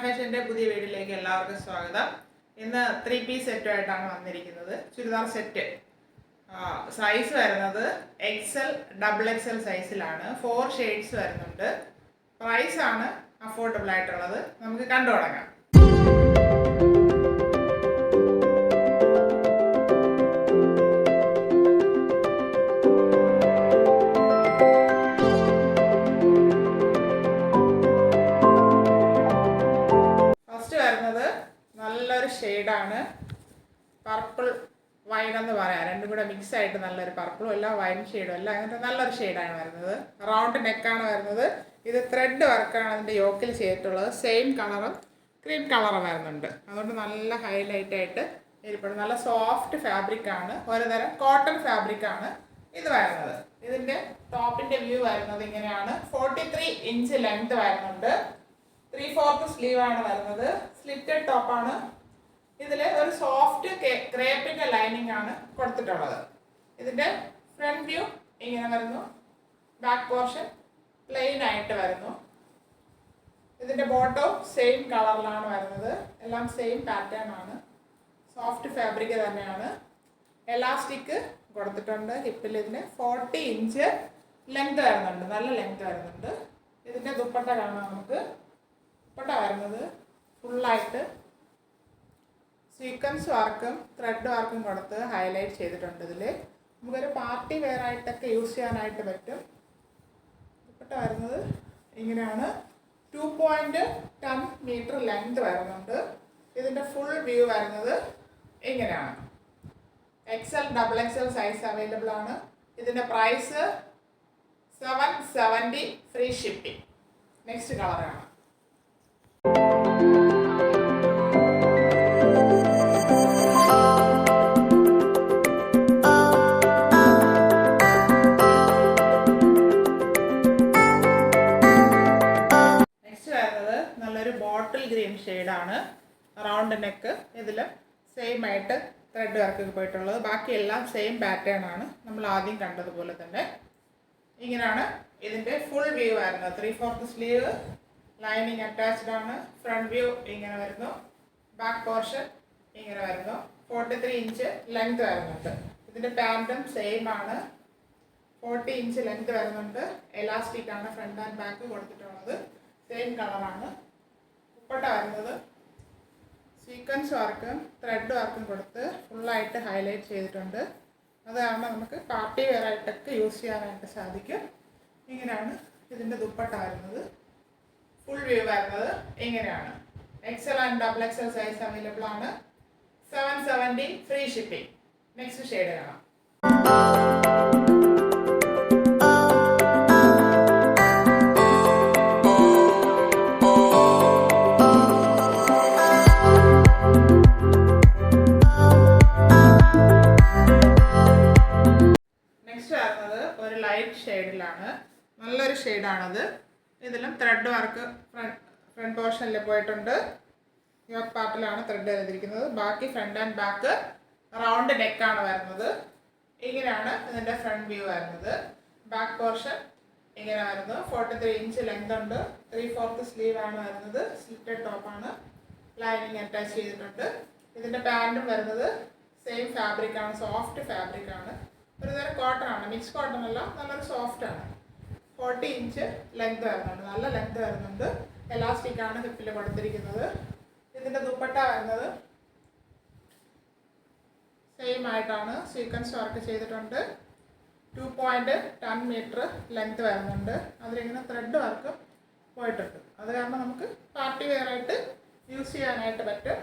ഫാഷൻ്റെ പുതിയ വീഡിയോയിലേക്ക് എല്ലാവർക്കും സ്വാഗതം. ഇന്ന് 3 പീസ് സെറ്റുമായിട്ടാണ് വന്നിരിക്കുന്നത്. ചുരിദാർ സെറ്റ് സൈസ് വരുന്നത് XL, XXL സൈസിലാണ്. 4 ഷെയ്ഡ്സ് വരുന്നുണ്ട്. പ്രൈസാണ് അഫോർഡബിൾ ആയിട്ടുള്ളത്. നമുക്ക് കണ്ടു തുടങ്ങാം. നല്ലൊരു ഷെയ്ഡാണ്, പർപ്പിൾ വൈൻ എന്ന് പറയാം. രണ്ടും കൂടെ മിക്സ് ആയിട്ട് നല്ലൊരു പർപ്പിളും അല്ല വൈൻ ഷെയ്ഡും അല്ല, അങ്ങനത്തെ നല്ലൊരു ഷെയ്ഡാണ് വരുന്നത്. റൗണ്ട് നെക്കാണ് വരുന്നത്. ഇത് ത്രെഡ് വർക്കാണ് അതിൻ്റെ യോക്കിൽ ചെയ്തിട്ടുള്ളത്. സെയിം കളറും ക്രീം കളറും വരുന്നുണ്ട്. അതുകൊണ്ട് നല്ല ഹൈലൈറ്റ് ആയിട്ട് ഇരിപ്പുണ്ട്. നല്ല സോഫ്റ്റ് ഫാബ്രിക്കാണ്, ഒരുതരം കോട്ടൺ ഫാബ്രിക്കാണ് ഇത് വരുന്നത്. ഇതിൻ്റെ ടോപ്പിൻ്റെ വ്യൂ വരുന്നത് ഇങ്ങനെയാണ്. 43 ഇഞ്ച് ലെങ്ത് വരുന്നുണ്ട്. 3/4 സ്ലീവാണ് വരുന്നത്. സ്ലിറ്റഡ് ടോപ്പാണ്. ഇതിൽ ഒരു സോഫ്റ്റ് ക്രേപ്പിൻ്റെ ലൈനിങ് ആണ് കൊടുത്തിട്ടുള്ളത്. ഇതിൻ്റെ ഫ്രണ്ട് വ്യൂ ഇങ്ങനെ വരുന്നു. ബാക്ക് പോർഷൻ പ്ലെയിൻ ആയിട്ട് വരുന്നു. ഇതിൻ്റെ ബോട്ടവും സെയിം കളറിലാണ് വരുന്നത്. എല്ലാം സെയിം പാറ്റേൺ ആണ്. സോഫ്റ്റ് ഫാബ്രിക് തന്നെയാണ്. എലാസ്റ്റിക് കൊടുത്തിട്ടുണ്ട്. ഹിപ്പിൽ ഇതിന് 40 ഇഞ്ച് ലെങ്ത് വരുന്നുണ്ട്. നല്ല ലെങ്ത് വരുന്നുണ്ട്. ഇതിൻ്റെ ദുപ്പട്ട കാണാം. നമുക്ക് ദുപ്പട്ട വരുന്നത് ഫുള്ളായിട്ട് സീക്വൻസ് വർക്കും ത്രെഡ് വർക്കും കൊടുത്ത് ഹൈലൈറ്റ് ചെയ്തിട്ടുണ്ട്. ഇതിൽ നമുക്കൊരു പാർട്ടി വെയർ ആയിട്ടൊക്കെ യൂസ് ചെയ്യാനായിട്ട് പറ്റും. ദുപ്പട്ട വരുന്നത് ഇങ്ങനെയാണ്. 2.10 മീറ്റർ ലെങ്ത് വരുന്നുണ്ട്. ഇതിൻ്റെ ഫുൾ വ്യൂ വരുന്നത് ഇങ്ങനെയാണ്. XL, XXL സൈസ് അവൈലബിൾ ആണ്. ഇതിൻ്റെ പ്രൈസ് 770 ഫ്രീ ഷിപ്പിംഗ്. നെക്സ്റ്റ് കളറാണ്. നല്ലൊരു ബോട്ടിൽ ഗ്രീൻ ഷെയ്ഡാണ്. Round neck. ഇതിൽ സെയിം ആയിട്ട് ത്രെഡ് വർക്ക് പോയിട്ടുള്ളത്. ബാക്കിയെല്ലാം സെയിം പാറ്റേൺ ആണ്, നമ്മൾ ആദ്യം കണ്ടതുപോലെ തന്നെ. ഇങ്ങനെയാണ് ഇതിൻ്റെ ഫുൾ വ്യൂ വരുന്നത്. 3/4 സ്ലീവ്, ലൈനിങ് അറ്റാച്ച്ഡ് ആണ്. ഫ്രണ്ട് വ്യൂ ഇങ്ങനെ വരുന്നു. ബാക്ക് പോർഷൻ ഇങ്ങനെ വരുന്നു. 43 ഇഞ്ച് ലെങ്ത് വരുന്നുണ്ട്. ഇതിൻ്റെ പാൻറ്റും സെയിം ആണ്. 40 ഇഞ്ച് ലെങ്ത് വരുന്നുണ്ട്. എലാസ്റ്റിക് ആണ് ഫ്രണ്ട് ആൻഡ് ബാക്ക് കൊടുത്തിട്ടുള്ളത്. സെയിം കളറാണ്. ദുപ്പട്ട വരുന്നത് സീക്വൻസ് വർക്കും ത്രെഡ് വർക്കും കൊടുത്ത് ഫുള്ളായിട്ട് ഹൈലൈറ്റ് ചെയ്തിട്ടുണ്ട്. അത് കാരണം നമുക്ക് പാർട്ടി വെയർ ആയിട്ടൊക്കെ യൂസ് ചെയ്യാനായിട്ട് സാധിക്കും. ഇങ്ങനെയാണ് ഇതിൻ്റെ ദുപ്പട്ട വരുന്നത്. ഫുൾ വ്യൂ വരുന്നത് ഇങ്ങനെയാണ്. XL and XXL size available ആണ്. 770 ഫ്രീ ഷിപ്പിംഗ്. നെക്സ്റ്റ് ഷെയ്ഡ് കാണാം. ഒരു ലൈറ്റ് ഷെയ്ഡിലാണ്. നല്ലൊരു ഷെയ്ഡാണത്. ഇതിലും ത്രെഡ് വർക്ക് ഫ്രണ്ട് പോർഷനിൽ പോയിട്ടുണ്ട്. യോക്ക് പാർട്ടിലാണ് ത്രെഡ് ചെയ്തിരിക്കുന്നത്. ബാക്കി ഫ്രണ്ട് ആൻഡ് ബാക്ക് റൗണ്ട് നെക്കാണ് വരുന്നത്. ഇങ്ങനെയാണ് ഇതിൻ്റെ ഫ്രണ്ട് വ്യൂ വരുന്നത്. ബാക്ക് പോർഷൻ ഇങ്ങനെ വരുന്നു. 43 ഇഞ്ച് ലെങ്ത് ഉണ്ട്. 3/4 സ്ലീവ് ആണ് വരുന്നത്. സ്ലിറ്റഡ് ടോപ്പാണ്. ലൈനിങ് അറ്റാച്ച് ചെയ്തിട്ടുണ്ട്. ഇതിൻ്റെ പാൻറ്റും വരുന്നത് സെയിം ഫാബ്രിക്കാണ്. സോഫ്റ്റ് ഫാബ്രിക്കാണ്. ഒരുതരം കോട്ടൺ ആണ്. മിക്സ് കോട്ടൺ അല്ല, നല്ലൊരു സോഫ്റ്റ് ആണ്. 40 ഇഞ്ച് ലെങ്ത് വരുന്നുണ്ട്. നല്ല ലെങ്ത് വരുന്നുണ്ട്. എലാസ്റ്റിക് ആണ് ഹിപ്പിൽ കൊടുത്തിരിക്കുന്നത്. ഇതിൻ്റെ ദുപ്പട്ട വരുന്നത് സെയിം ആയിട്ടാണ്. സീക്വൻസ് വർക്ക് ചെയ്തിട്ടുണ്ട്. 2.10 മീറ്റർ ലെങ്ത് വരുന്നുണ്ട്. അതിലിങ്ങനെ ത്രെഡ് വർക്ക് പോയിട്ടുണ്ട്. അത് കാരണം നമുക്ക് പാർട്ടി വെയർ ആയിട്ട് യൂസ് ചെയ്യാനായിട്ട് പറ്റും.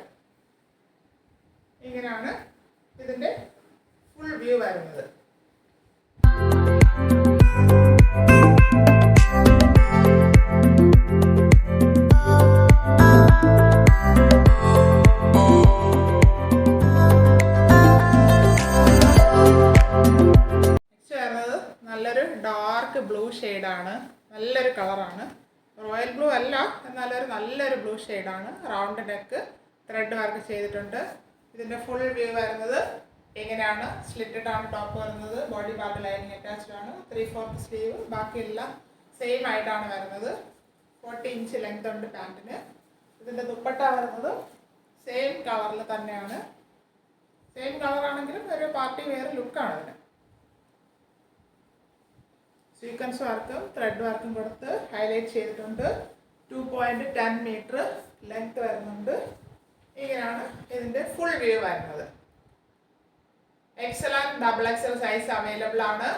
ഇങ്ങനെയാണ് ഇതിൻ്റെ ഫുൾ വ്യൂ വരുന്നത്. നല്ലൊരു ഡാർക്ക് ബ്ലൂ ഷെയ്ഡാണ്. നല്ലൊരു കളറാണ്. റോയൽ ബ്ലൂ അല്ല, എന്നാലൊരു നല്ലൊരു ബ്ലൂ ഷെയ്ഡാണ്. റൗണ്ട് നെക്ക് ത്രെഡ് വർക്ക് ചെയ്തിട്ടുണ്ട്. ഇതിൻ്റെ ഫുൾ വ്യൂ വരുന്നത് ഇങ്ങനെയാണ്. സ്ലിറ്റഡ് ആണ് ടോപ്പ് വരുന്നത്. ബോഡി പാർട്ട് ലൈനിങ് അറ്റാച്ച്ഡ് ആണ്. 3/4 സ്ലീവ്. ബാക്കിയെല്ലാം സെയിം ആയിട്ടാണ് വരുന്നത്. 40 ഇഞ്ച് ലെങ്ത് ഉണ്ട് പാൻറ്റിന്. ഇതിൻ്റെ ദുപ്പട്ട വരുന്നത് സെയിം കളറിൽ തന്നെയാണ്. സെയിം കളറാണെങ്കിലും ഒരു പാർട്ടി വെയർ ലുക്കാണ് ഇതിന്. സീക്വൻസ് വർക്കും ത്രെഡ് വർക്കും കൊടുത്ത് ഹൈലൈറ്റ് ചെയ്തിട്ടുണ്ട്. 2.10 മീറ്റർ ലെങ്ത് വരുന്നുണ്ട്. ഇങ്ങനെയാണ് ഇതിൻ്റെ ഫുൾ വ്യൂ വരുന്നത്. XL and XXL size available ആണ്.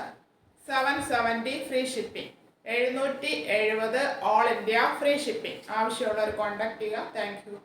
770 free shipping. 770 all India free shipping. ആവശ്യമുള്ളവർ കോൺടാക്ട് ചെയ്യുക. Thank you.